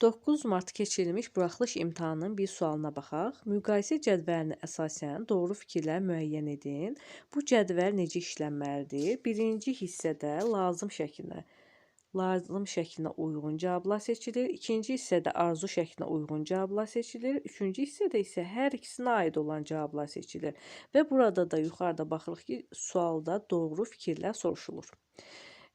9 Mart keçirilmiş buraxılış imtahanının bir sualına baxaq. Müqayisə cədvəlinə əsasən doğru fikirlər müəyyən edin. Bu cədvəl necə işlənməlidir? Birinci hissədə lazım şəklinə uyğun cavablar seçilir. İkinci hissədə arzu şəklinə uyğun cavablar seçilir. Üçüncü hissədə isə hər ikisinə aid olan cavablar seçilir. Və burada da yuxarıda baxırıq ki, sualda doğru fikirlər soruşulur.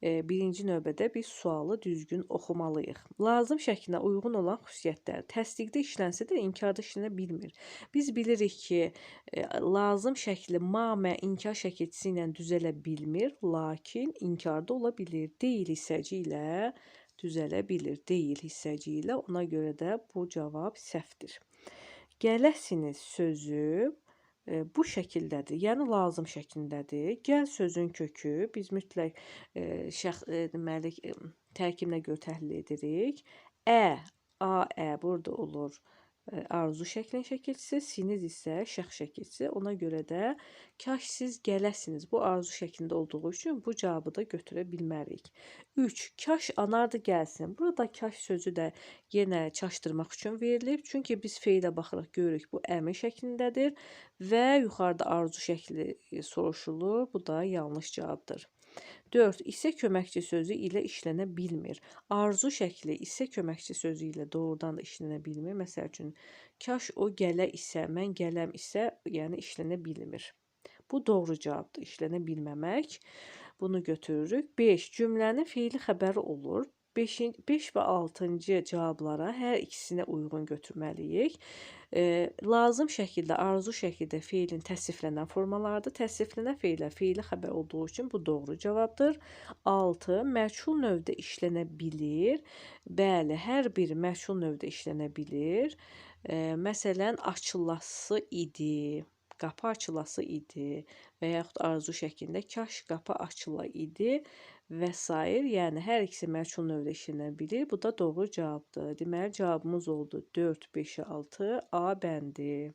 Birinci növbədə biz sualı düzgün oxumalıyıq. Lazım şəklinə uyğun olan xüsusiyyətlər təsdiqdə işlənsə də inkarda işlənə bilmir. Biz bilirik ki, lazım şəkli mamə inkar şəkilçisi ilə düzələ bilmir, lakin inkarda ola bilir. Deyil hissəci ilə düzələ bilir. Deyil hissəci ilə, ona görə də bu cavab səhvdir. Gələsiniz sözü bu şəkildədir, yəni lazım şəklindədir. Gəl sözün kökü biz mütləq deməli tərkibinə görə təhlil edirik. Burada olur arzu şəklin şəkilçisi, siniz isə şəxs şəkilçisi. Ona görə də kaş siz gələsiniz. Bu arzu şəklində olduğu üçün bu cavabı da götürə bilmərik. 3. Kaş anar da gəlsin. Burada kaş sözü də yenə çaşdırmaq üçün verilib. Çünki biz feilə baxırıq, görürük bu əmr şəklindədir və yuxarıda arzu şəkli soruşulur. Bu da yanlış cavabdır. 4. İsə köməkçi sözü ilə işlənə bilmir. Arzu şəkli isə köməkçi sözü ilə doğrudan da işlənə bilmir. Məsəl üçün, kaş o gələ isə, mən gələm isə, yəni işlənə bilmir. Bu doğru cavabdır, işlənə bilməmək. Bunu götürürük. 5. Cümlənin feili xəbəri olur. 5 və 6-cı cavablara hər ikisinə uyğun götürməliyik. Lazım şəkildə, arzu şəkildə feilin təsriflənən formalardır. Təsriflənən feillər feili xəbər olduğu üçün bu doğru cavabdır. 6. Məchul növdə işlənə bilir. Bəli, hər biri məchul növdə işlənə bilir. Məsələn, açılası idi, qapı açılası idi və yaxud arzu şəklində kaş qapı açıla idi və s. Yəni, hər ikisi məchul növdə işlənə bilir. Bu da doğru cavabdır. Deməli, cavabımız oldu 4, 5, 6, A bəndi.